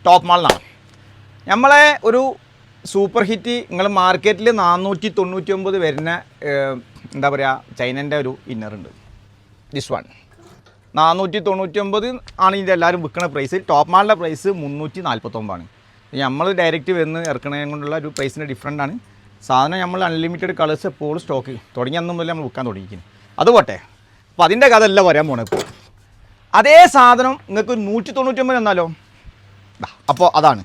Top മാളിലാണ്. നമ്മളെ ഒരു super hit നിങ്ങൾ മാർക്കറ്റിൽ 499 വരുന്ന എന്താ പറയുക ചൈനൻ്റെ ഒരു ഇന്നറുണ്ട്. ദിസ് വൺ 499 ആണ് ഇതിൻ്റെ എല്ലാവരും വിൽക്കുന്ന പ്രൈസ്. ടോപ്പ് മാളിൻ്റെ പ്രൈസ് 349 ആണ്. നമ്മൾ ഡയറക്റ്റ് വന്ന് ഇറക്കണതിനെ കൊണ്ടുള്ള ഒരു പ്രൈസിന് ഡിഫറൻ്റ് ആണ്. സാധനം നമ്മൾ അൺലിമിറ്റഡ് കളേഴ്സ് എപ്പോഴും സ്റ്റോക്ക് തുടങ്ങിയ അന്നും മുതൽ നമ്മൾ വിൽക്കാൻ തുടങ്ങിയിരിക്കുന്നു. അതുപോട്ടെ, അപ്പോൾ അതിൻ്റെ കഥ എല്ലാം പറയാൻ പോകണം. ഇപ്പോൾ അതേ സാധനം നിങ്ങൾക്ക് 199 എന്നാലോ. അപ്പോൾ അതാണ്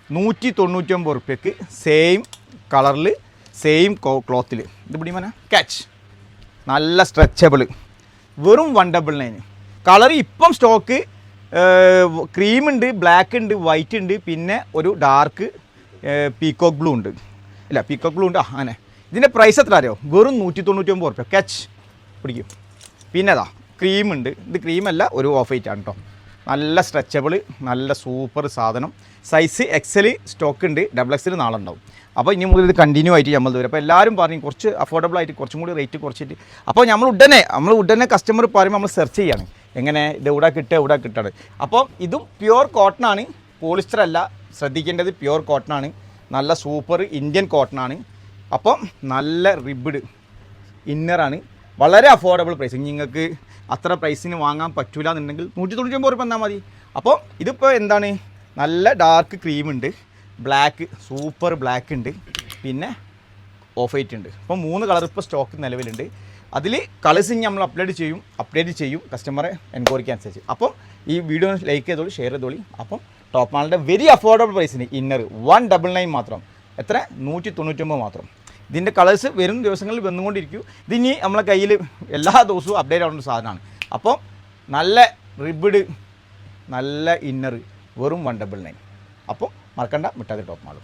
199 റുപ്യക്ക് സെയിം കളറിൽ സെയിം ക്ലോത്തിൽ. ഇത് പിടിമന ക്യാച്ച് നല്ല സ്ട്രെച്ചബിൾ, വെറും 199. കളർ ഇപ്പം സ്റ്റോക്ക് ക്രീം ഉണ്ട്, ബ്ലാക്ക് ഉണ്ട്, വൈറ്റ് ഉണ്ട്, പിന്നെ ഒരു ഡാർക്ക് പീക്കോക്ക് ബ്ലൂ ഉണ്ട്. ഇല്ല പീക്കോക്ക് ബ്ലൂ ഉണ്ട്. അങ്ങനെ ഇതിൻ്റെ പ്രൈസ് എത്ര അറിയോ? വെറും 199 റുപ്യ ക്യാച്ച് പിടിക്കും. പിന്നെ അതാ ക്രീം ഉണ്ട്. ഇത് ക്രീമല്ല, ഒരു ഓഫ് വൈറ്റ് ആണ് കേട്ടോ. നല്ല സ്ട്രെച്ചബിൾ, നല്ല സൂപ്പർ സാധനം. സൈസ് എക്സൽ സ്റ്റോക്ക് ഉണ്ട്, XXL നാളെ ഉണ്ടാവും. അപ്പോൾ ഇനി മുതൽ ഇത് കണ്ടിന്യൂ ആയിട്ട് നമ്മൾ വരും. അപ്പോൾ എല്ലാവരും പറയും കുറച്ച് അഫോർഡബിൾ ആയിട്ട് കുറച്ചും കൂടി റേറ്റ് കുറച്ചിട്ട്. അപ്പോൾ നമ്മൾ ഉടനെ കസ്റ്റമർ പറയുമ്പോൾ നമ്മൾ സെർച്ച് ചെയ്യാണ് എങ്ങനെ ഇത് എവിടെ കിട്ടുകയാണ്. അപ്പോൾ ഇതും പ്യുവർ കോട്ടൺ ആണ്, പോളിസ്റ്റർ അല്ല. ശ്രദ്ധിക്കേണ്ടത് പ്യുവർ കോട്ടൺ ആണ്, നല്ല സൂപ്പർ ഇന്ത്യൻ കോട്ടൺ ആണ്. അപ്പം നല്ല റിബ്ഡ് ഇന്നറാണ്, വളരെ അഫോർഡബിൾ പ്രൈസ്. നിങ്ങൾക്ക് അത്ര പ്രൈസിന് വാങ്ങാൻ പറ്റില്ല എന്നുണ്ടെങ്കിൽ 199 രൂപ എന്നാൽ മതി. അപ്പോൾ ഇതിപ്പോൾ എന്താണ്, നല്ല ഡാർക്ക് ക്രീം ഉണ്ട്, ബ്ലാക്ക് സൂപ്പർ ബ്ലാക്ക് ഉണ്ട്, പിന്നെ ഓഫ് വൈറ്റ് ഉണ്ട്. അപ്പോൾ 3 കളർ ഇപ്പോൾ സ്റ്റോക്ക് നിലവിലുണ്ട്. അതിൽ കളേഴ്സ് നമ്മൾ അപ്ഡേറ്റ് ചെയ്യും കസ്റ്റമറെ എൻക്വയറിക്ക് അനുസരിച്ച്. അപ്പം ഈ വീഡിയോ ലൈക്ക് ചെയ്തോളൂ, ഷെയർ ചെയ്തോളി. അപ്പം ടോപ്പ് മാളിൻ്റെ വെരി അഫോർഡബിൾ പ്രൈസിന് ഇന്നർ 199 മാത്രം. എത്ര? 199 മാത്രം. ഇതിൻ്റെ കളേഴ്സ് വരും ദിവസങ്ങളിൽ വന്നുകൊണ്ടിരിക്കും. ഇതിനി നമ്മളെ കയ്യിൽ എല്ലാ ദിവസവും അപ്ഡേറ്റ് ആവുന്ന സാധനമാണ്. അപ്പോൾ നല്ല റിബിഡ് നല്ല ഇന്നർ വെറും 199. അപ്പോൾ മറക്കണ്ട, മിട്ടാതി ടോപ്പ് മാൾ.